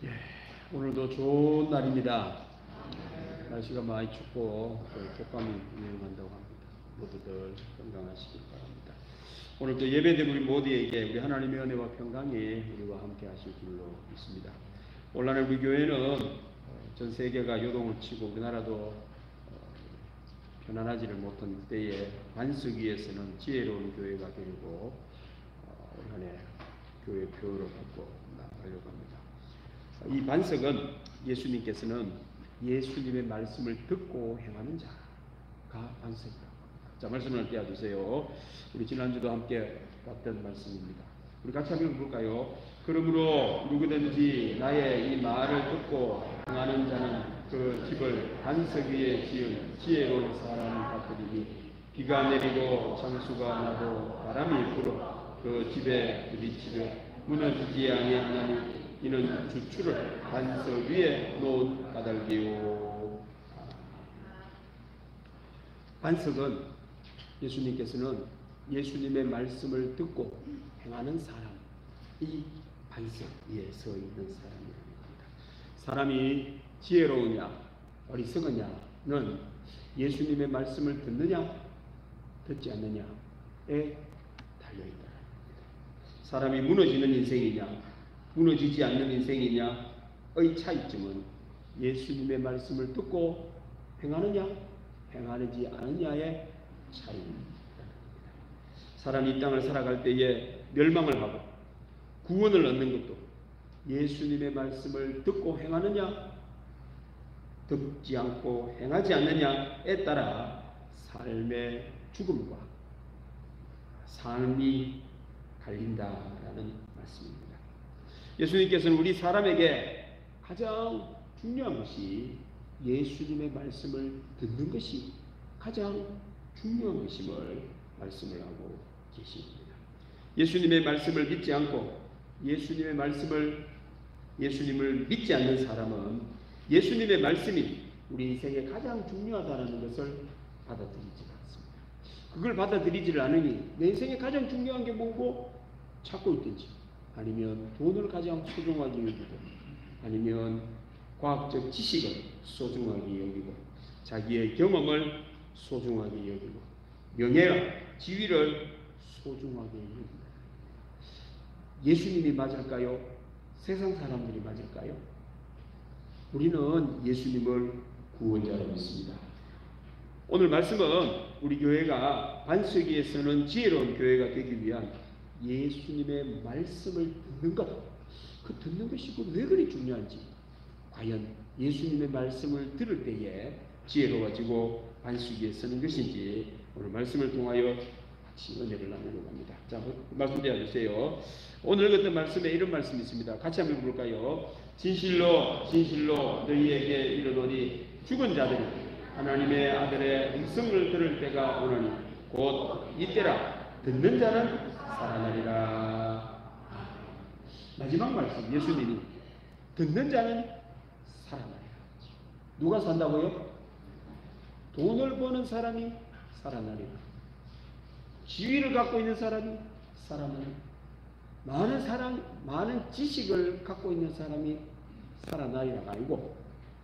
예, 오늘도 좋은 날입니다. 날씨가 많이 춥고 독감이 유행한다고 합니다. 모두들 건강하시길 바랍니다. 오늘도 예배된 우리 모두에게 우리 하나님의 은혜와 평강이 우리와 함께 하실 줄로 믿습니다. 오늘날 우리 교회는 전 세계가 요동을 치고 우리나라도 편안하지를 못한 때에 반석 위에서는 지혜로운 교회가 되고 올 한 해 교회 표를 받고 나가려고 합니다. 이 반석은 예수님께서는 예수님의 말씀을 듣고 행하는 자가 반석이라고 합니다. 자, 말씀을 띄워주세요. 우리 지난주도 함께 봤던 말씀입니다. 우리 같이 한번 볼까요? 그러므로 누구든지 나의 이 말을 듣고 행하는 자는 그 집을 반석 위에 지은 지혜로운 사람 같으니 비가 내리고 장수가 나고 바람이 불어 그 집에 부딪히며 무너지지 아니하나니 이는 주추를 반석 위에 놓은 까닭이요. 반석은 예수님께서는 예수님의 말씀을 듣고 행하는 사람, 이 반석 위에 서 있는 사람이라는 겁니다. 사람이 지혜로우냐 어리석으냐는 예수님의 말씀을 듣느냐 듣지 않느냐에 달려있다. 사람이 무너지는 인생이냐 무너지지 않는 인생이냐의 차이점은 예수님의 말씀을 듣고 행하느냐 행하지 않느냐의 차이입니다. 사람이 이 땅을 살아갈 때에 멸망을 하고 구원을 얻는 것도 예수님의 말씀을 듣고 행하느냐 듣지 않고 행하지 않느냐에 따라 삶의 죽음과 삶이 갈린다라는 말씀입니다. 예수님께서는 우리 사람에게 가장 중요한 것이 예수님의 말씀을 듣는 것이 가장 중요한 것임을 말씀을 하고 계십니다. 예수님의 말씀을 믿지 않고 예수님을 믿지 않는 사람은 예수님의 말씀이 우리 인생에 가장 중요하다는 것을 받아들이지 않습니다. 그걸 받아들이지를 않으니 내 인생에 가장 중요한 게 뭐고 찾고 있든지 아니면 돈을 가장 소중하게 여기고 아니면 과학적 지식을 소중하게 여기고 자기의 경험을 소중하게 여기고 명예와 지위를 소중하게 여깁니다. 예수님이 맞을까요? 세상 사람들이 맞을까요? 우리는 예수님을 구원자로 믿습니다. 오늘 말씀은 우리 교회가 반석 위에 서는 지혜로운 교회가 되기 위한 예수님의 말씀을 듣는 것, 그 듣는 것이 왜 그리 중요한지, 과연 예수님의 말씀을 들을 때에 지혜로워지고 반석 위에 서는 것인지 오늘 말씀을 통하여 같이 은혜를 나누려고 합니다. 자, 말씀 되어주세요. 오늘 읽었던 말씀에 이런 말씀이 있습니다. 같이 한번 볼까요? 진실로 진실로 너희에게 이르노니 죽은 자들이 하나님의 아들의 음성을 들을 때가 오노니 곧 이때라 듣는 자는 살아나리라. 마지막 말씀 예수님이 듣는 자는 살아나리라. 누가 산다고요? 돈을 버는 사람이 살아나리라. 지위를 갖고 있는 사람이 살아나리라. 많은 지식을 갖고 있는 사람이 살아나리라가 아니고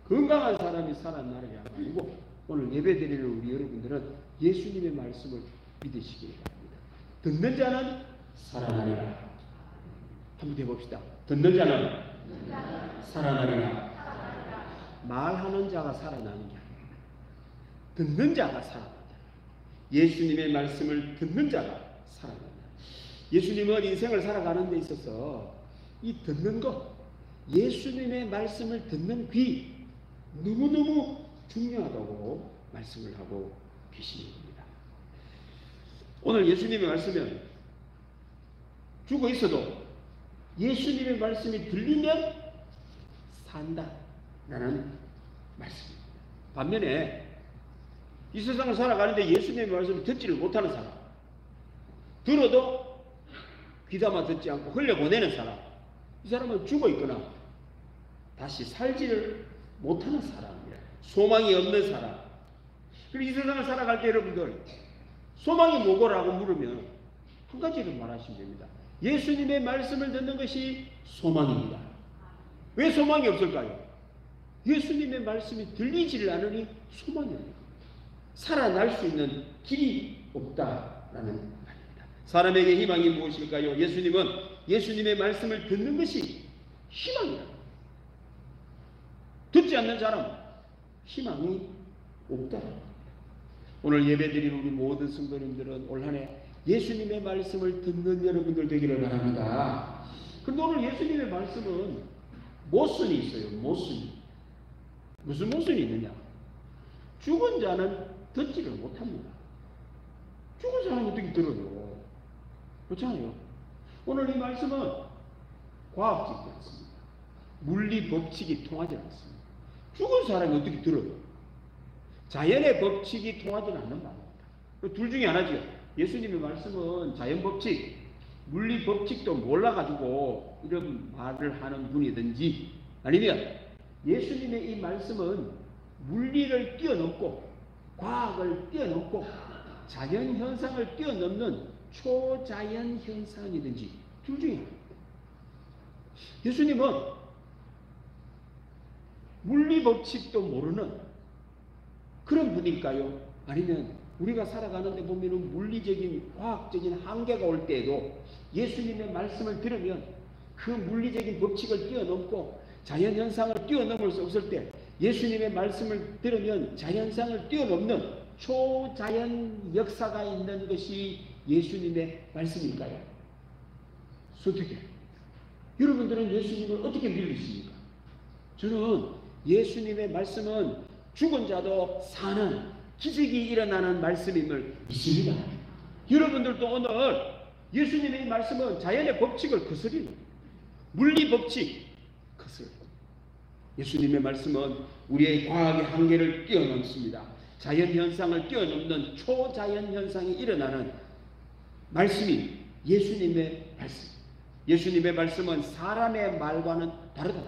건강한 사람이 살아나리라가 아니고 오늘 예배드리는 우리 여러분들은 예수님의 말씀을 믿으시기 바랍니다. 듣는 자는 살아나리라. 한번 해봅시다. 듣는 자는 살아나리라. 말하는 자가 살아나는 게 아닙니다. 듣는 자가 살아난다. 예수님의 말씀을 듣는 자가 살아난다. 예수님은 인생을 살아가는 데 있어서 이 듣는 것, 예수님의 말씀을 듣는 귀 너무너무 중요하다고 말씀을 하고 계십니다. 오늘 예수님의 말씀은 죽어 있어도 예수님의 말씀이 들리면 산다라는 말씀입니다. 반면에 이 세상을 살아가는데 예수님의 말씀을 듣지를 못하는 사람, 들어도 귀담아 듣지 않고 흘려보내는 사람, 이 사람은 죽어 있거나 다시 살지를 못하는 사람이에요. 소망이 없는 사람. 그리고 이 세상을 살아갈 때 여러분들 소망이 뭐고라고 물으면 한 가지를 말하시면 됩니다. 예수님의 말씀을 듣는 것이 소망입니다. 왜 소망이 없을까요? 예수님의 말씀이 들리지를 않으니 소망이 없는 겁니다. 살아날 수 있는 길이 없다라는 말입니다. 사람에게 희망이 무엇일까요? 예수님은 예수님의 말씀을 듣는 것이 희망이다. 듣지 않는 사람 희망이 없다. 오늘 예배드린 우리 모든 성도님들은 올 한 해 예수님의 말씀을 듣는 여러분들 되기를 바랍니다. 그런데 오늘 예수님의 말씀은 모순이 있어요. 모순이. 무슨 모순이 있느냐? 죽은 자는 듣지를 못합니다. 죽은 사람이 어떻게 들어요? 그렇잖아요. 오늘 이 말씀은 과학적이지 않습니다. 물리 법칙이 통하지 않습니다. 죽은 사람이 어떻게 들어요? 자연의 법칙이 통하지 않는 말입니다. 둘 중에 하나죠. 예수님의 말씀은 자연 법칙, 물리 법칙도 몰라가지고 이런 말을 하는 분이든지, 아니면 예수님의 이 말씀은 물리를 뛰어넘고 과학을 뛰어넘고 자연 현상을 뛰어넘는 초자연 현상이든지 둘 중에 하나입니다. 예수님은 물리 법칙도 모르는 그런 분일까요? 아니면 우리가 살아가는데 보면은 물리적인 과학적인 한계가 올 때에도 예수님의 말씀을 들으면 그 물리적인 법칙을 뛰어넘고 자연현상을 뛰어넘을 수 없을 때 예수님의 말씀을 들으면 자연상을 뛰어넘는 초자연 역사가 있는 것이 예수님의 말씀일까요? 어떻게? 여러분들은 예수님을 어떻게 믿으십니까? 저는 예수님의 말씀은 죽은 자도 사는 기적이 일어나는 말씀임을 믿습니다. 여러분들도 오늘 예수님의 말씀은 자연의 법칙을 거스리는 물리 법칙 거스려. 예수님의 말씀은 우리의 과학의 한계를 뛰어넘습니다. 자연 현상을 뛰어넘는 초자연 현상이 일어나는 말씀이 예수님의 말씀. 예수님의 말씀은 사람의 말과는 다르다.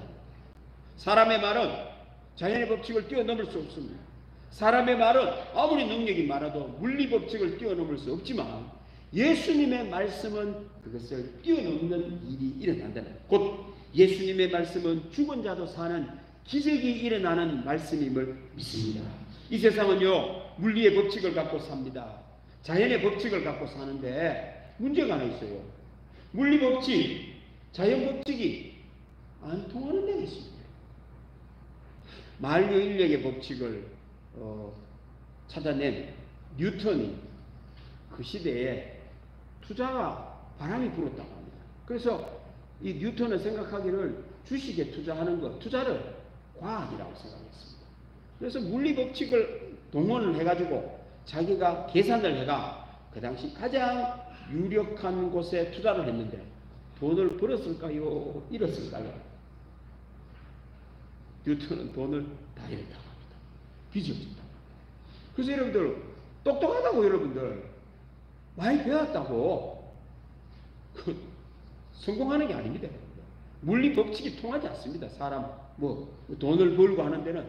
사람의 말은 자연의 법칙을 뛰어넘을 수 없습니다. 사람의 말은 아무리 능력이 많아도 물리 법칙을 뛰어넘을 수 없지만 예수님의 말씀은 그것을 뛰어넘는 일이 일어난다는, 곧 예수님의 말씀은 죽은 자도 사는 기적이 일어나는 말씀임을 믿습니다. 이 세상은요 물리의 법칙을 갖고 삽니다. 자연의 법칙을 갖고 사는데 문제가 하나 있어요. 물리 법칙, 자연 법칙이 안 통하는 데가 있습니다. 만류 인력의 법칙을 찾아낸 뉴턴이 그 시대에 투자가 바람이 불었다고 합니다. 그래서 이 뉴턴은 생각하기를 주식에 투자하는 것, 투자를 과학이라고 생각했습니다. 그래서 물리 법칙을 동원을 해가지고 자기가 계산을 해가 그 당시 가장 유력한 곳에 투자를 했는데 돈을 벌었을까요? 잃었을까요? 뉴턴은 돈을 다 잃었다고 합니다. 빚이 없었다. 그래서 여러분들 똑똑하다고 여러분들 많이 배웠다고 성공하는 게 아닙니다. 물리 법칙이 통하지 않습니다. 사람 돈을 벌고 하는 데는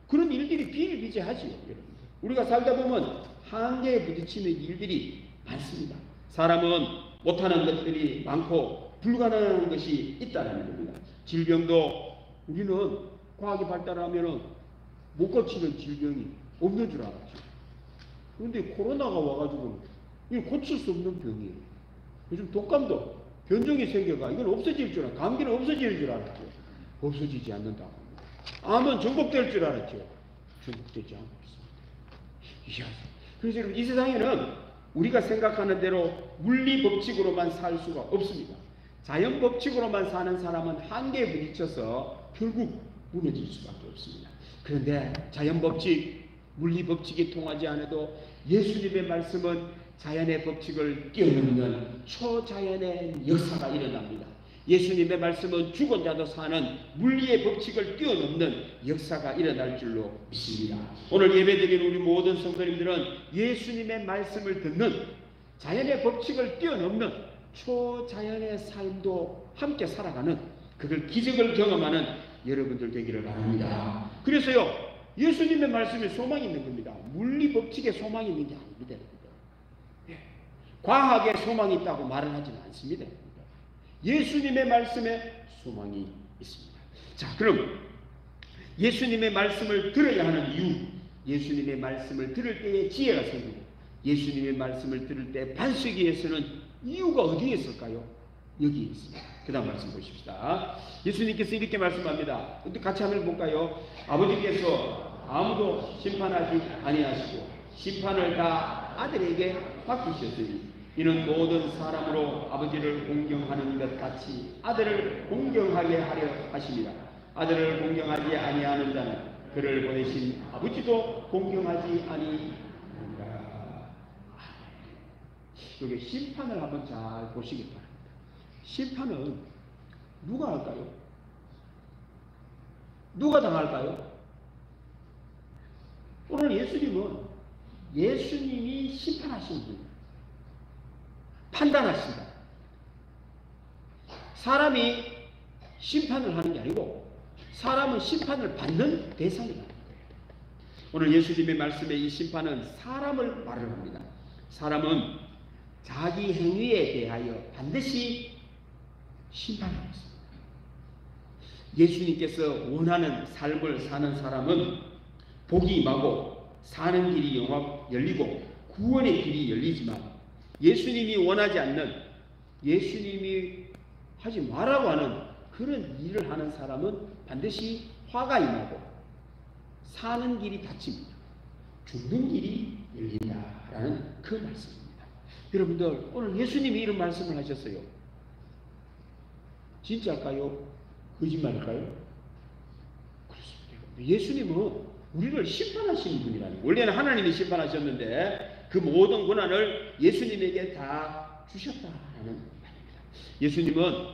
그런 일들이 비일비재하지요. 여러분들 우리가 살다 보면 한계에 부딪히는 일들이 많습니다. 사람은 못하는 것들이 많고 불가능한 것이 있다는 겁니다. 질병도 우리는 과학이 발달하면 못 고치는 질병이 없는 줄 알았죠. 그런데 코로나가 와가지고 이거 고칠 수 없는 병이에요. 요즘 독감도 변종이 생겨가 이건 없어질 줄 알았죠. 감기는 없어질 줄 알았죠. 없어지지 않는다. 암은 전복될 줄 알았죠. 전복되지 않고 있습니다. 그래서 여러분 이 세상에는 우리가 생각하는 대로 물리 법칙으로만 살 수가 없습니다. 자연 법칙으로만 사는 사람은 한계에 부딪혀서 결국 무너질 수밖에 없습니다. 그런데 자연 법칙, 물리 법칙이 통하지 않아도 예수님의 말씀은 자연의 법칙을 뛰어넘는 초자연의 역사가 일어납니다. 예수님의 말씀은 죽은 자도 사는 물리의 법칙을 뛰어넘는 역사가 일어날 줄로 믿습니다. 오늘 예배드린 우리 모든 성도님들은 예수님의 말씀을 듣는 자연의 법칙을 뛰어넘는 초자연의 삶도 함께 살아가는 그걸 기적을 경험하는 여러분들 되기를 바랍니다. 그래서요 예수님의 말씀에 소망이 있는 겁니다. 물리 법칙에 소망이 있는 게 아닙니다. 과학에 소망이 있다고 말을 하지는 않습니다. 예수님의 말씀에 소망이 있습니다. 자, 그럼 예수님의 말씀을 들어야 하는 이유, 예수님의 말씀을 들을 때에 지혜가 생기고 예수님의 말씀을 들을 때 반석위에서는 이유가 어디에 있을까요? 여기에 있습니다. 그 다음 말씀 보십시다. 예수님께서 이렇게 말씀합니다. 같이 한번 볼까요? 아버지께서 아무도 심판하지 아니하시고 심판을 다 아들에게 맡기셨으니 이는 모든 사람으로 아버지를 공경하는 것 같이 아들을 공경하게 하려 하십니다. 아들을 공경하지 아니하는 자는 그를 보내신 아버지도 공경하지 아니하리라. 여기 심판을 한번 잘 보시기 바랍니다. 심판은 누가 할까요? 누가 당할까요? 오늘 예수님이 심판하신 분, 판단하신다. 사람이 심판을 하는 게 아니고 사람은 심판을 받는 대상이라는 거예요. 오늘 예수님의 말씀에 이 심판은 사람을 말을 합니다. 사람은 자기 행위에 대하여 반드시 심판하겠습니다. 예수님께서 원하는 삶을 사는 사람은 복이 임하고 사는 길이 열리고 구원의 길이 열리지만 예수님이 원하지 않는, 예수님이 하지 말라고 하는 그런 일을 하는 사람은 반드시 화가 임하고 사는 길이 닫힙니다. 죽는 길이 열린다라는 그 말씀입니다. 여러분들, 오늘 예수님이 이런 말씀을 하셨어요. 진짜일까요? 거짓말일까요? 그렇습니다. 예수님은 우리를 심판하시는 분이라는 거예요. 원래는 하나님이 심판하셨는데 그 모든 권한을 예수님에게 다 주셨다라는 말입니다. 예수님은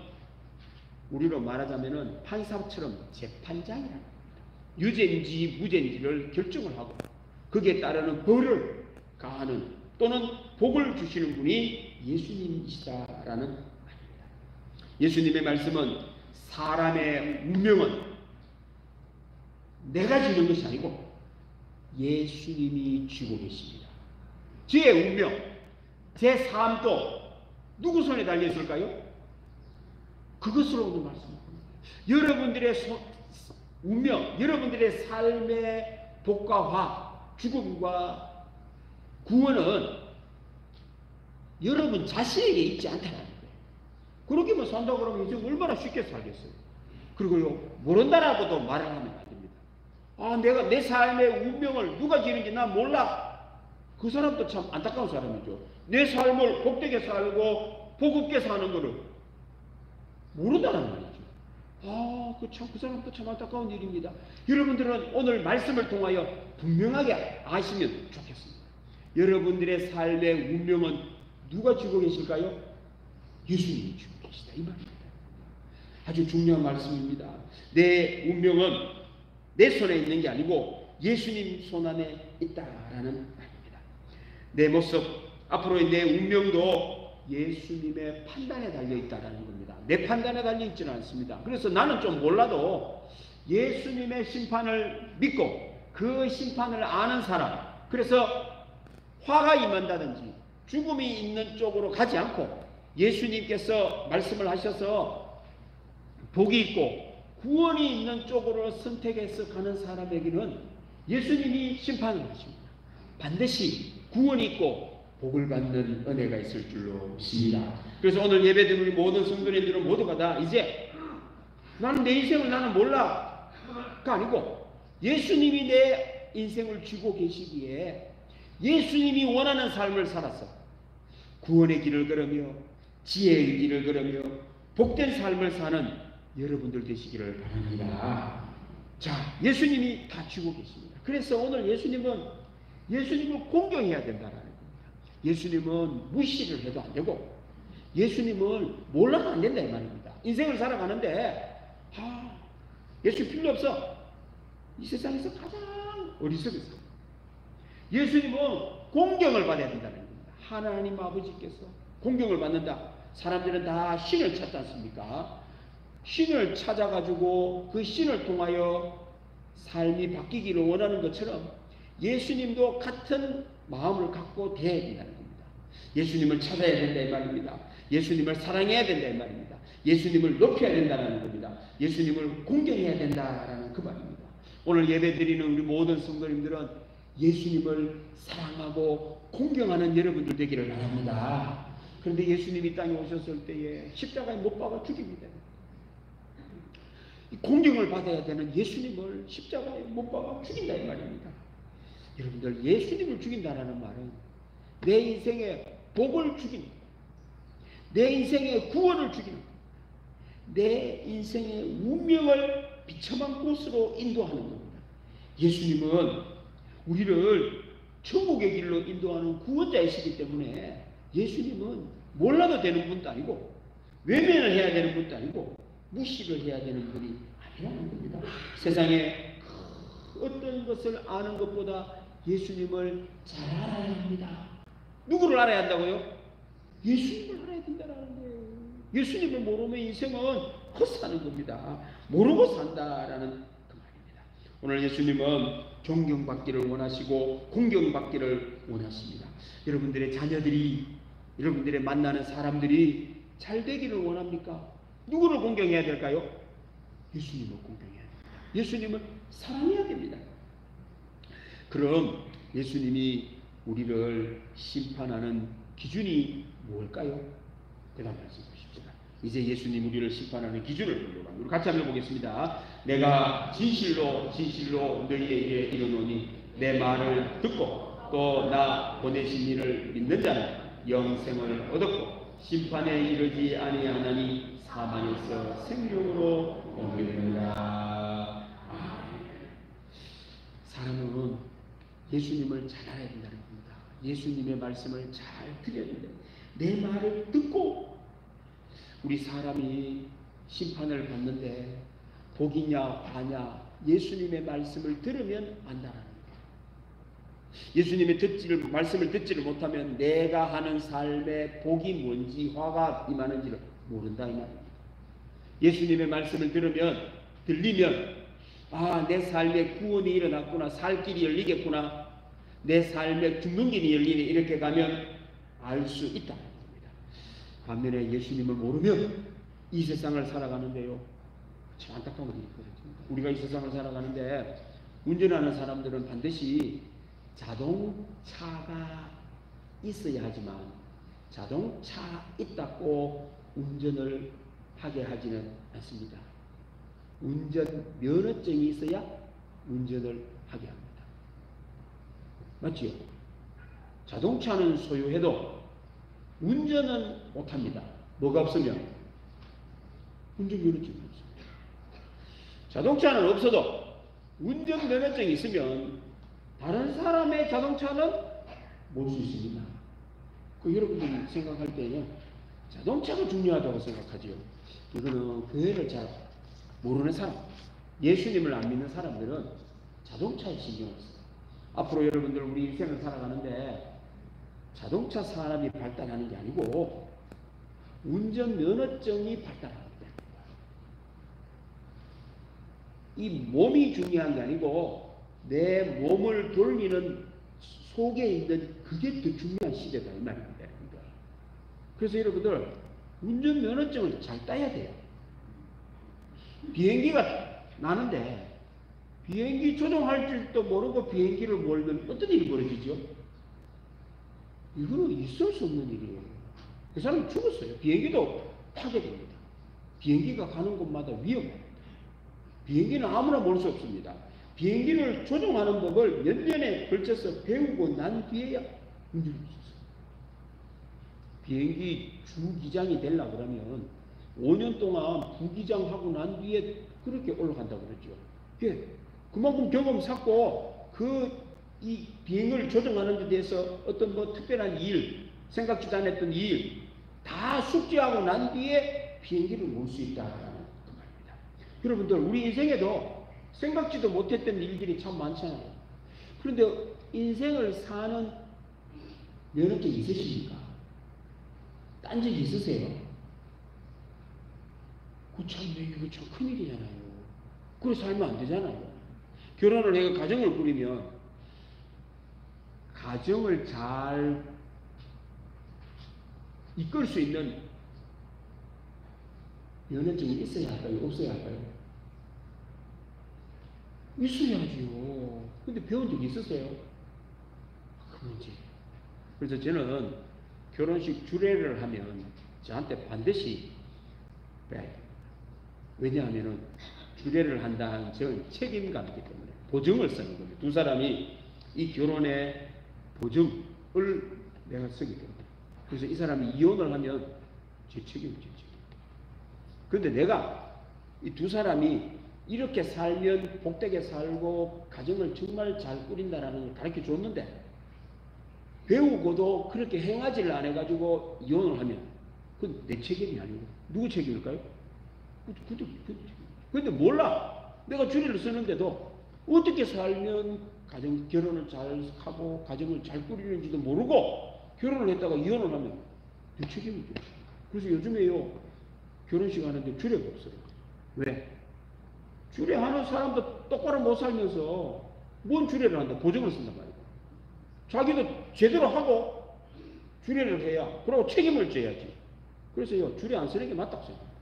우리로 말하자면은 판사처럼 재판장이라는 겁니다. 유죄인지 무죄인지를 결정을 하고 거기에 따르는 벌을 가하는 또는 복을 주시는 분이 예수님이시다라는 말입니다. 예수님의 말씀은 사람의 운명은 내가 지는 것이 아니고 예수님이 쥐고 계십니다. 제 운명, 제 삶도 누구 손에 달려있을까요? 그것으로 오늘 말씀합니다. 여러분들의 운명, 여러분들의 삶의 복과 화, 죽음과 구원은 여러분 자신에게 있지 않다는 거예요. 그렇게만 산다고 그러면 이제 얼마나 쉽게 살겠어요. 그리고요, 모른다라고도 말을 하면 안 됩니다. 아, 내가 내 삶의 운명을 누가 지는지 난 몰라. 그 사람도 참 안타까운 사람이죠. 내 삶을 복되게 살고 복없게 사는 거를 모른다는 말이죠. 아, 그 사람도 참 안타까운 일입니다. 여러분들은 오늘 말씀을 통하여 분명하게 아시면 좋겠습니다. 여러분들의 삶의 운명은 누가 쥐고 계실까요? 예수님이 쥐고 계시다, 이 말입니다. 아주 중요한 말씀입니다. 내 운명은 내 손에 있는 게 아니고 예수님 손 안에 있다라는 말입니다. 내 모습, 앞으로의 내 운명도 예수님의 판단에 달려있다는 겁니다. 내 판단에 달려있지는 않습니다. 그래서 나는 좀 몰라도 예수님의 심판을 믿고 그 심판을 아는 사람, 그래서 화가 임한다든지 죽음이 있는 쪽으로 가지 않고 예수님께서 말씀을 하셔서 복이 있고 구원이 있는 쪽으로 선택해서 가는 사람에게는 예수님이 심판을 하십니다. 반드시 구원이 있고 복을 받는 은혜가 있을 줄로 믿습니다. 그래서 오늘 예배드리는 우리 모든 성도님들은 모두가 다 이제 나는 내 인생을 나는 몰라가 아니고 예수님이 내 인생을 쥐고 계시기에 예수님이 원하는 삶을 살아서 구원의 길을 걸으며 지혜의 길을 걸으며 복된 삶을 사는 여러분들 되시기를 바랍니다. 자, 예수님이 다 쥐고 계십니다. 그래서 오늘 예수님을 공경해야 된다는 겁니다. 예수님은 무시를 해도 안 되고 예수님을 몰라도 안 된다 이 말입니다. 인생을 살아가는데 예수 필요 없어. 이 세상에서 가장 어리석었어. 예수님은 공경을 받아야 된다는 겁니다. 하나님 아버지께서 공경을 받는다. 사람들은 다 신을 찾지 않습니까? 신을 찾아가지고 그 신을 통하여 삶이 바뀌기를 원하는 것처럼 예수님도 같은 마음을 갖고 대해야 된다는 겁니다. 예수님을 찾아야 된다 이 말입니다. 예수님을 사랑해야 된다 이 말입니다. 예수님을 높여야 된다는 겁니다. 예수님을 공경해야 된다라는 그 말입니다. 오늘 예배 드리는 우리 모든 성도님들은 예수님을 사랑하고 공경하는 여러분들 되기를 바랍니다. 그런데 예수님이 땅에 오셨을 때에 십자가에 못 박아 죽입니다. 공경을 받아야 되는 예수님을 십자가에 못 박아 죽인다 이 말입니다. 여러분들, 예수님을 죽인다는 말은 내 인생의 복을 죽이는, 내 인생의 구원을 죽이는, 내 인생의 운명을 비참한 곳으로 인도하는 겁니다. 예수님은 우리를 천국의 길로 인도하는 구원자이시기 때문에 예수님은 몰라도 되는 분도 아니고 외면을 해야 되는 분도 아니고 무시를 해야 되는 분이 아니라는 겁니다. 세상에 어떤 것을 아는 것보다 예수님을 잘 알아야 합니다. 누구를 알아야 한다고요? 예수님을 알아야 된다는 거예요. 예수님을 모르면 인생은 헛사는 겁니다. 모르고 산다라는 그 말입니다. 오늘 예수님은 존경받기를 원하시고 공경받기를 원하십니다. 여러분들의 자녀들이, 여러분들의 만나는 사람들이 잘 되기를 원합니까? 누구를 공경해야 될까요? 예수님을 공경해야 됩니다. 예수님을 사랑해야 됩니다. 그럼 예수님이 우리를 심판하는 기준이 뭘까요? 대답 말씀 보십시다. 이제 예수님 우리를 심판하는 기준을 보려고 합니다. 우리 같이 한번 보겠습니다. 내가 진실로 진실로 너희에게 이르노니 내 말을 듣고 또 나 보내신 이를 믿는 자는 영생을 얻었고 심판에 이르지 아니하나니 사망에서 생명으로 옮겨집니다. 사람은 예수님을 잘 알아야 된다는 겁니다. 예수님의 말씀을 잘 들어야 된다. 내 말을 듣고, 우리 사람이 심판을 받는데 복이냐 화냐 예수님의 말씀을 들으면 안다라는 거예요. 예수님의 말씀을 듣지를 못하면 내가 하는 삶의 복이 뭔지 화가 임하는지를 모른다 이 말입니다. 예수님의 말씀을 들리면 내 삶에 구원이 일어났구나, 살 길이 열리겠구나, 내 삶에 죽는 길이 열리네, 이렇게 가면 알 수 있다는 겁니다. 반면에 예수님을 모르면 이 세상을 살아가는데요, 참 안타까운 일이 있거든요. 우리가 이 세상을 살아가는데 운전하는 사람들은 반드시 자동차가 있어야 하지만 자동차 있다고 운전을 하게 하지는 않습니다. 운전 면허증이 있어야 운전을 하게 합니다. 맞지요? 자동차는 소유해도 운전은 못합니다. 뭐가 없으면? 운전 면허증이 없습니다. 자동차는 없어도 운전 면허증이 있으면 다른 사람의 자동차는 몰 수 있습니다. 여러분들이 생각할 때는 자동차가 중요하다고 생각하지요. 이거는 교회를 잘 모르는 사람, 예수님을 안 믿는 사람들은 자동차에 신경을 써요. 앞으로 여러분들 우리 인생을 살아가는데 자동차 산업이 발달하는 게 아니고 운전 면허증이 발달하는 거예요. 이 몸이 중요한 게 아니고 내 몸을 돌리는 속에 있는 그게 더 중요한 시대다 이 말입니다. 그래서 여러분들 운전 면허증을 잘 따야 돼요. 비행기가 나는데 비행기 조종할 줄도 모르고 비행기를 몰면 어떤 일이 벌어지죠? 이거는 있을 수 없는 일이에요. 그 사람이 죽었어요. 비행기도 타게 됩니다. 비행기가 가는 곳마다 위험합니다. 비행기는 아무나 몰 수 없습니다. 비행기를 조종하는 법을 몇 년에 걸쳐서 배우고 난 뒤에야 운전할 수 있어요. 비행기 주기장이 되려고 그러면 5년 동안 부기장하고 난 뒤에 그렇게 올라간다고 그러죠. 예, 그만큼 경험 쌓고 이 비행을 조종하는 데 대해서 어떤 특별한 일, 생각지도 않았던 일 다 숙지하고 난 뒤에 비행기를 몰 수 있다는 그 말입니다. 여러분들 우리 인생에도 생각지도 못했던 일들이 참 많잖아요. 그런데 인생을 사는 면허증 있으십니까? 딴 적 있으세요? 이거 참 큰일이잖아요. 그렇게 살면 안 되잖아요. 결혼을 해서 가정을 꾸리면 가정을 잘 이끌 수 있는 면허증이 있어야 할까요? 없어야 할까요? 있어야지요. 근데 배운 적 있으세요? 그 문제. 그래서 저는 결혼식 주례를 하면 저한테 반드시 빼야 돼요. 왜냐하면 주례를 한다는 저는 책임감이기 때문에 보증을 쓰는 겁니다. 두 사람이 이 결혼의 보증을 내가 쓰기 때문에. 그래서 이 사람이 이혼을 하면 제 책임이죠. 그런데 내가 이 두 사람이 이렇게 살면 복되게 살고 가정을 정말 잘 꾸린다라는 걸 가르쳐 줬는데 배우고도 그렇게 행하지를 안 해가지고 이혼을 하면 그건 내 책임이 아니고 누구 책임일까요? 근데 몰라. 내가 주례를 쓰는데도 어떻게 살면 결혼을 잘 하고 가정을 잘 꾸리는지도 모르고 결혼을 했다가 이혼을 하면 내 책임이죠. 그래서 요즘에요 결혼식 하는데 주례가 없어요. 왜? 주례하는 사람도 똑바로 못 살면서 뭔 주례를 한다? 보증을 쓴단 말이에요. 자기도 제대로 하고 주례를 해야 그리고 책임을 져야지. 그래서요 주례 안 쓰는 게 맞다고 생각합니다.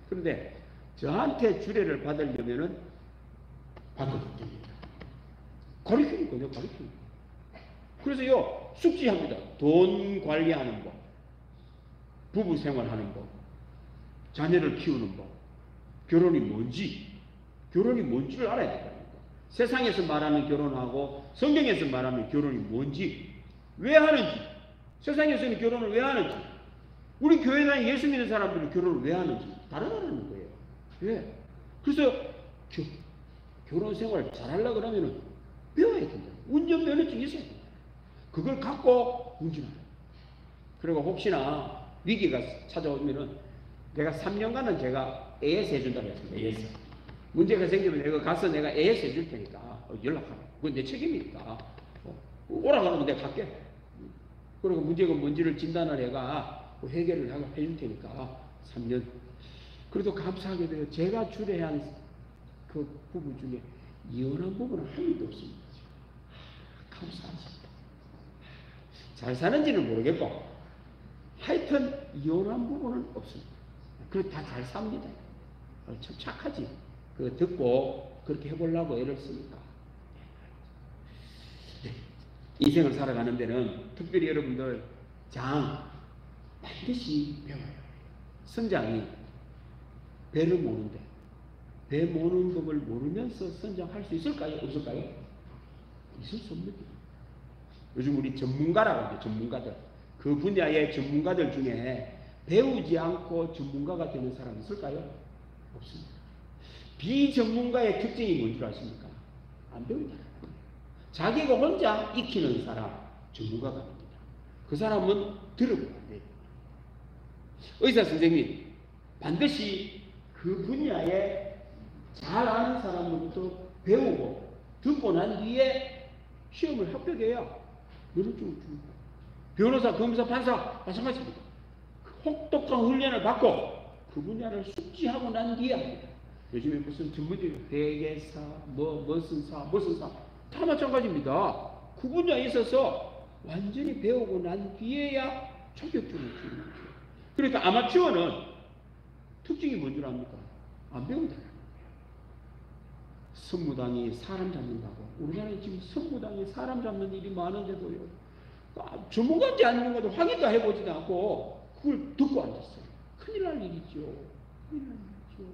그런데 저한테 주례를 받으려면은 받아도 됩니다. 가르치는 거예요. 가르치는 거. 그래서요 숙지합니다. 돈 관리하는 법, 부부 생활하는 법, 자녀를 키우는 법, 결혼이 뭔지를 알아야 된다는 거. 세상에서 말하는 결혼하고 성경에서 말하는 결혼이 뭔지, 왜 하는지, 세상에서는 결혼을 왜 하는지, 우리 교회 다니 예수 믿는 사람들은 결혼을 왜 하는지 다르다는 거예요. 왜? 그래서 결혼 생활 잘하려고 그러면 배워야 된다. 운전면허증이 있어야 된다. 그걸 갖고 운전하라. 그리고 혹시나 위기가 찾아오면은 내가 3년간은 제가 AS 해준다고 했습니다. AS. 문제가 생기면 내가 가서 내가 AS 해줄 테니까 연락하라. 그건 내 책임이니까. 오라 그러면 내가 갈게. 그리고 문제가 뭔지를 진단을 해가 해결을 해줄 테니까 3년. 그래도 감사하게도 제가 주례한 그 부부 중에 이혼한 부부는 한 명도 없습니다. 감사합니다. 잘 사는지는 모르겠고 하여튼 이혼한 부부는 없습니다. 그리고 다 잘 삽니다. 참 착하지. 그거 듣고 그렇게 해보려고 애를 쓰니까. 네. 인생을 살아가는 데는 특별히 여러분들 반드시 배워야 해요. 선장이 배를 모는데 배 모는 법을 모르면서 선장할 수 있을까요? 없을까요? 있을 수 없는 거예요. 요즘 우리 전문가라고 하죠. 전문가들. 그 분야의 전문가들 중에 배우지 않고 전문가가 되는 사람이 있을까요? 없습니다. 비전문가의 특징이 뭔지 아십니까? 안 배운다. 자기가 혼자 익히는 사람, 전문가가 됩니다. 그 사람은 들으면 안 돼요. 의사 선생님, 반드시 그 분야에 잘 아는 사람으로부터 배우고 듣고 난 뒤에 시험을 합격해야 면허증을 줍니다. 변호사, 검사, 판사 마찬가지입니다. 혹독한 훈련을 받고 그 분야를 숙지하고 난 뒤에 합니다. 요즘에 무슨 전문적인 회계사, 무슨 사 다 마찬가지입니다. 그 분야에 있어서 완전히 배우고 난 뒤에야 자격증을 주는 거죠. 그러니까 아마추어는 특징이 뭔지 압니까? 안 배운다는 거예요. 선무당이 사람 잡는다고. 우리나라에 지금 선무당이 사람 잡는 일이 많은데도요. 전문가인지 아닌가도 확인도 해보지도 않고 그걸 듣고 앉았어요. 큰일 날 일이죠. 큰일 날 일이죠.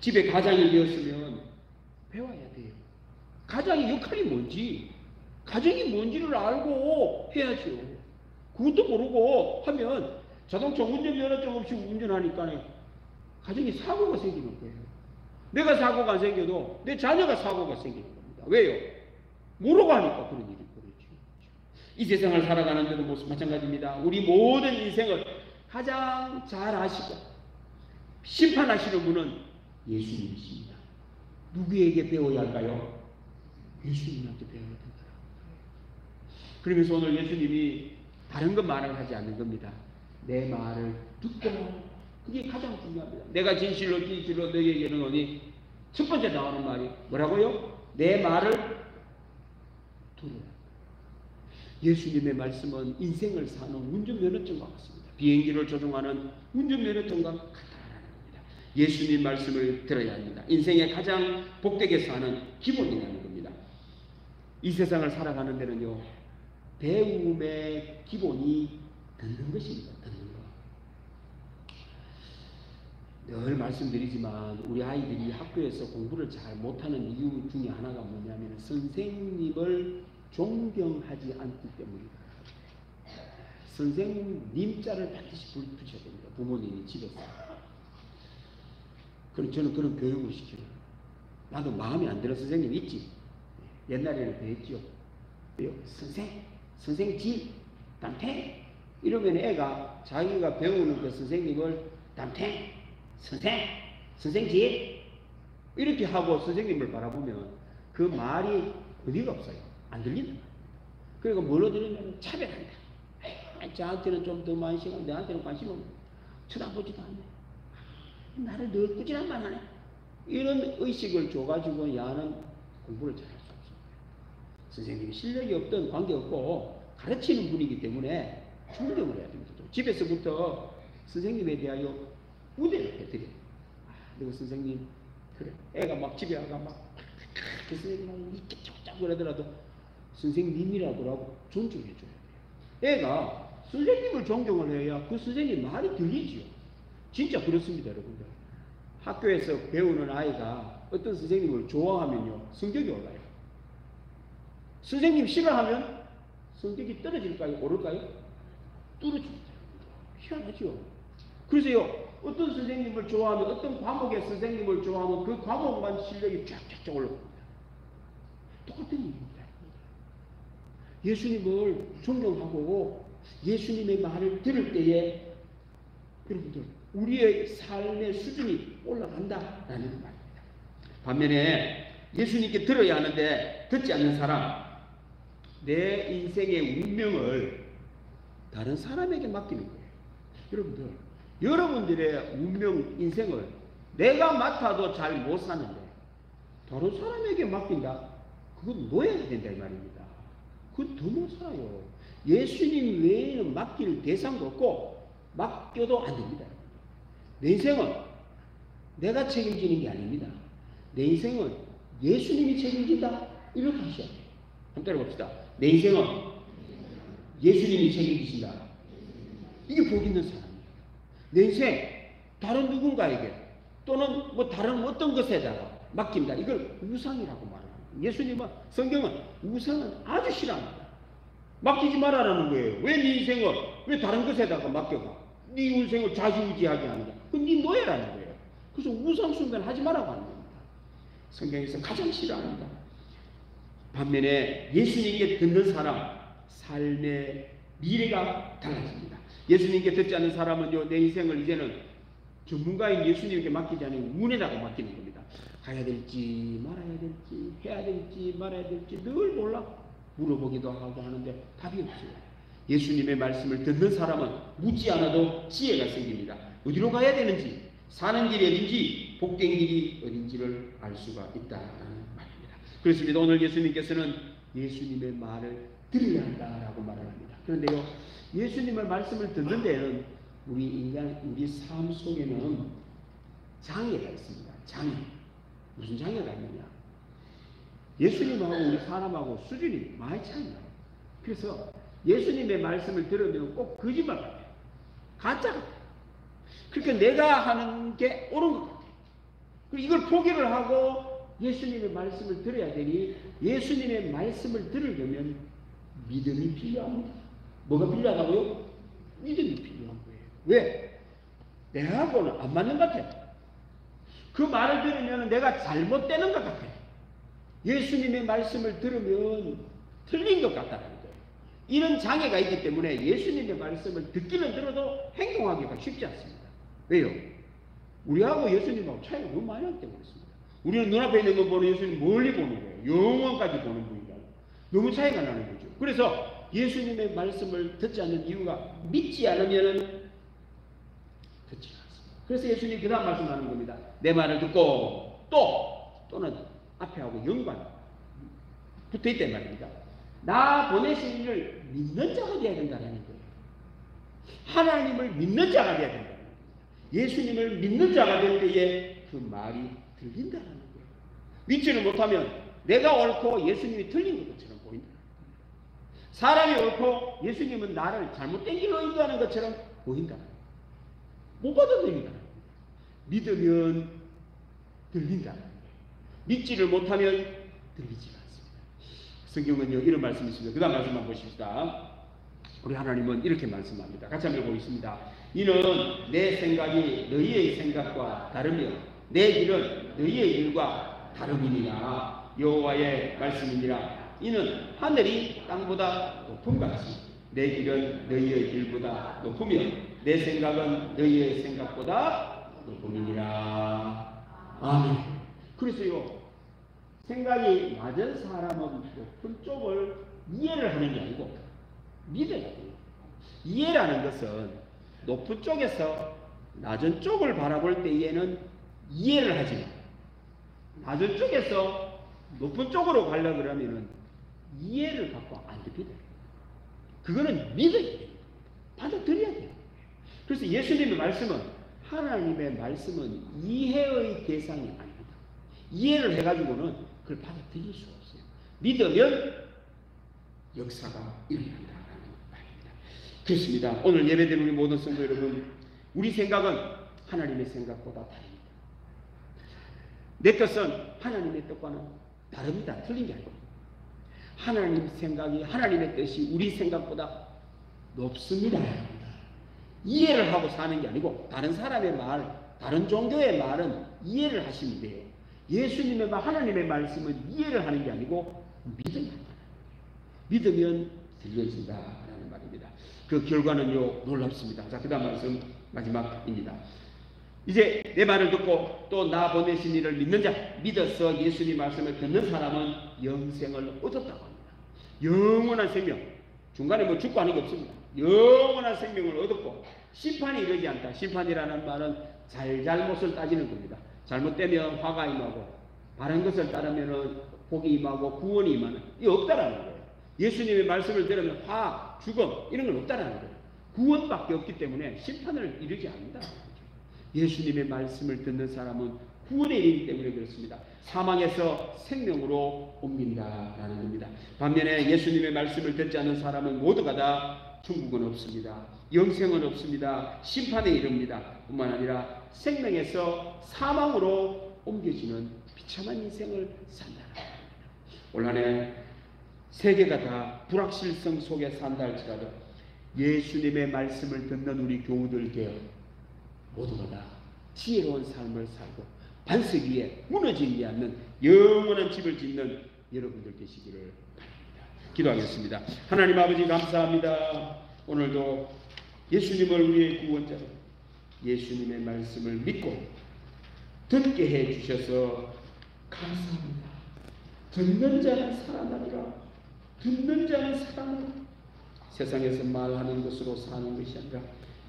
집에 가장이 되었으면 배워야 돼요. 가장의 역할이 뭔지, 가정이 뭔지를 알고 해야죠. 그것도 모르고 하면 자동차 운전면허증 없이 운전하니까 가정에 사고가 생기는 거예요. 내가 사고가 안 생겨도 내 자녀가 사고가 생기는 겁니다. 왜요? 모르고 하니까 그런 일이 벌어지죠. 이 세상을 살아가는 데도 마찬가지입니다. 우리 모든 인생을 가장 잘 아시고 심판하시는 분은 예수님이십니다. 누구에게 배워야 할까요? 예수님한테 배워야 된다. 그러면서 오늘 예수님이 다른 것 말을 하지 않는 겁니다. 내 말을 듣고, 그게 가장 중요합니다. 내가 진실로 너희에게 이르노니, 첫 번째 나오는 말이 뭐라고요? 내 말을 들으라. 예수님의 말씀은 인생을 사는 운전면허증과 같습니다. 비행기를 조종하는 운전면허증과 같다라는 겁니다. 예수님 말씀을 들어야 합니다. 인생의 가장 복되게 사는 기본이라는 겁니다. 이 세상을 살아가는 데는요, 배움의 기본이 듣는 것입니다. 듣는 것. 늘 말씀드리지만 우리 아이들이 학교에서 공부를 잘 못하는 이유 중에 하나가 뭐냐면 선생님을 존경하지 않기 때문입니다. 선생님 자를 반드시 붙여야 됩니다. 부모님이 집에서. 그럼 저는 그런 교육을 시켜요. 나도 마음에 안 들어 선생님 있지. 옛날에는 그랬죠. 선생님 담탱 이러면 애가 자기가 배우는 그 선생님을 담탱 선생님 이렇게 하고 선생님을 바라보면 그 말이 의미가 없어요. 안 들린다. 그리고 뭘로 들으면 차별한다. 저한테는 좀 더 많은 시간, 내한테는 관심 없네. 쳐다보지도 않네. 나를 늘 꾸지란 말 하네. 이런 의식을 줘가지고 야는 공부를 잘할 수 없습니다. 선생님이 실력이 없든 관계없고 가르치는 분이기 때문에 존경을 해야 됩니다. 집에서부터 선생님에 대하여 우대를 해드려요. 그리고 선생님, 그래. 애가 막 집에 와가 막 그 선생님하고 이렇게 쫙쫙 그러더라도 선생님이라고 하고 존중해줘야 돼요. 애가 선생님을 존경을 해야 그 선생님 말이 들리지요. 진짜 그렇습니다, 여러분들. 학교에서 배우는 아이가 어떤 선생님을 좋아하면요, 성적이 올라요. 선생님 싫어하면 성적이 떨어질까요? 오를까요? 떨어집니다. 희한하죠. 그래서요, 어떤 선생님을 좋아하면, 어떤 과목의 선생님을 좋아하면 그 과목만 실력이 쫙쫙쫙 올라갑니다. 똑같은 일입니다. 예수님을 존경하고 예수님의 말을 들을 때에 여러분들 우리의 삶의 수준이 올라간다라는 말입니다. 반면에 예수님께 들어야 하는데 듣지 않는 사람, 내 인생의 운명을 다른 사람에게 맡기는 거예요. 여러분들, 여러분들의 운명, 인생을 내가 맡아도 잘 못 사는데 다른 사람에게 맡긴다? 그건 노예가 된다 이 말입니다. 그건 더 못 살아요. 예수님 외에는 맡길 대상도 없고 맡겨도 안 됩니다. 내 인생은 내가 책임지는 게 아닙니다. 내 인생은 예수님이 책임진다? 이렇게 하셔야 돼요. 한번 따라봅시다. 내 인생은 예수님이 책임지신다. 이게 복 있는 사람이에요. 내 인생 다른 누군가에게 또는 뭐 다른 어떤 것에다가 맡긴다. 이걸 우상이라고 말합니다. 예수님은, 성경은 우상은 아주 싫어합니다. 맡기지 말아라는 거예요. 왜 네 인생을 왜 다른 것에다가 맡겨가? 네 인생을 좌지우지하게 하느냐? 그건 네 노예라는 거예요. 그래서 우상 숭배를 하지 말라고 하는 겁니다. 성경에서 가장 싫어합니다. 반면에 예수님께 듣는 사람, 삶의 미래가 달라집니다. 예수님께 듣지 않는 사람은요, 내 인생을 이제는 전문가인 예수님께 맡기지 않으면 운에다가 맡기는 겁니다. 가야 될지 말아야 될지 해야 될지 말아야 될지 늘 몰라. 물어보기도 하고 하는데 답이 없어요. 예수님의 말씀을 듣는 사람은 묻지 않아도 지혜가 생깁니다. 어디로 가야 되는지, 사는 길이 어딘지, 복된 길이 어딘지를 알 수가 있다는 말입니다. 그렇습니다. 오늘 예수님께서는 예수님의 말을 들어야 한다라고 말을 합니다. 그런데요, 예수님의 말씀을 듣는 데는 우리 삶 속에는 장애가 있습니다. 장애. 무슨 장애가 있느냐? 예수님하고 우리 사람하고 수준이 많이 차이 나요. 그래서 예수님의 말씀을 들으면 꼭 거짓말 같아요. 가짜 같아요. 그러니까 내가 하는 게 옳은 것 같아요. 그리고 이걸 포기를 하고 예수님의 말씀을 들어야 되니 예수님의 말씀을 들으려면 믿음이 필요합니다. 뭐가 필요하다고요? 믿음이 필요한 거예요. 왜? 내하고는 안 맞는 것 같아요. 그 말을 들으면 내가 잘못되는 것 같아요. 예수님의 말씀을 들으면 틀린 것 같다는 거예요. 이런 장애가 있기 때문에 예수님의 말씀을 듣기는 들어도 행동하기가 쉽지 않습니다. 왜요? 우리하고 예수님하고 차이가 너무 많이 나기 때문에 그렇습니다. 우리는 눈앞에 있는 거 보는 예수님 멀리 보는 거예요. 영원까지 보는 분이다. 너무 차이가 나는 거죠. 그래서 예수님의 말씀을 듣지 않는 이유가 믿지 않으면 듣지 않습니다. 그래서 예수님이 그 다음 말씀하는 겁니다. 내 말을 듣고 또는 앞에 하고 연관 붙어있단 말입니다. 나 보내신 이를 믿는 자가 되어야 된다는 거예요. 하나님을 믿는 자가 되어야 된다. 예수님을 믿는 자가 될 때에 그 말이 들린다는 거예요. 믿지를 못하면 내가 옳고 예수님이 틀린 것처럼 보인다. 사람이 옳고 예수님은 나를 잘못된 길로 인도하는 것처럼 보인다. 못 받아들인다. 믿으면 들린다. 믿지를 못하면 들리지가 않습니다. 성경은요 이런 말씀이 있습니다. 그 다음 말씀만 보십시다. 우리 하나님은 이렇게 말씀합니다. 같이 한번 보겠습니다. 이는 내 생각이 너희의 생각과 다르며 내 길은 너희의 길과 다름이니라. 여호와의 말씀이니라. 이는 하늘이 땅보다 높음같이 내 길은 너희의 길보다 높으며 내 생각은 너희의 생각보다 높음이니라. 아멘. 그래서요 생각이 낮은 사람은 높은 쪽을 이해를 하는 게 아니고 믿어야 돼요. 이해라는 것은 높은 쪽에서 낮은 쪽을 바라볼 때에는 이해를 하지만 낮은 쪽에서 높은 쪽으로 가려고 그러면은 이해를 갖고 안 됩니다. 그거는 믿어야 돼요. 받아들여야 돼요. 그래서 예수님의 말씀은 하나님의 말씀은 이해의 대상이 아닙니다. 이해를 해가지고는 그걸 받아들일 수 없어요. 믿으면 역사가 일어난다라는 말입니다. 그렇습니다. 오늘 예배드린 우리 모든 성도 여러분, 우리 생각은 하나님의 생각보다 다릅니다. 내 뜻은 하나님의 뜻과는 다릅니다. 틀린 게 아니고 하나님 생각이 하나님의 뜻이 우리 생각보다 높습니다. 이해를 하고 사는 게 아니고 다른 사람의 말, 다른 종교의 말은 이해를 하시면 돼요. 예수님의 말, 하나님의 말씀은 이해를 하는 게 아니고 믿으면 믿으면 들려진다라는 말입니다. 그 결과는요 놀랍습니다. 자, 그 다음 말씀 마지막입니다. 이제 내 말을 듣고 또 나 보내신 이를 믿는 자, 믿어서 예수님 말씀을 듣는 사람은 영생을 얻었다고 합니다. 영원한 생명, 중간에 뭐 죽고 하는 게 없습니다. 영원한 생명을 얻었고 심판이 이르지 않다. 심판이라는 말은 잘못을 따지는 겁니다. 잘못되면 화가 임하고 바른 것을 따르면 복이 임하고 구원이 임하는, 이게 없다라는 거예요. 예수님의 말씀을 들으면 화, 죽음 이런 건 없다라는 거예요. 구원밖에 없기 때문에 심판을 이르지 않는다. 예수님의 말씀을 듣는 사람은 구원에 이르기 때문에 그렇습니다. 사망에서 생명으로 옮긴다라는 겁니다. 반면에 예수님의 말씀을 듣지 않는 사람은 모두가 다 천국은 없습니다. 영생은 없습니다. 심판에 이릅니다. 뿐만 아니라 생명에서 사망으로 옮겨지는 비참한 인생을 산다. 올 한해 세계가 다 불확실성 속에 산다 할지라도 예수님의 말씀을 듣는 우리 교우들 개혁 모두가 다 지혜로운 삶을 살고 반석 위에 무너지지 않는 영원한 집을 짓는 여러분들 되시기를 바랍니다. 기도하겠습니다. 하나님 아버지 감사합니다. 오늘도 예수님을 우리의 구원자로 예수님의 말씀을 믿고 듣게 해주셔서 감사합니다. 듣는 자는 살아나리라. 듣는 자는 살아나리라. 세상에서 말하는 것으로 사는 것이 아니라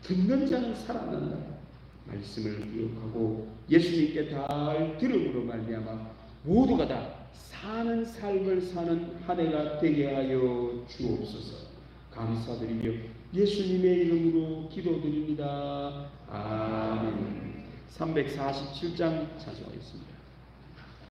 듣는 자는 살아난다. 말씀을 기억하고 예수님께 잘 들음으로 말미암아 모두가 다 사는 삶을 사는 한 해가 되게 하여 주옵소서. 감사드리며 예수님의 이름으로 기도드립니다. 아멘. 347장 찬송하겠습니다.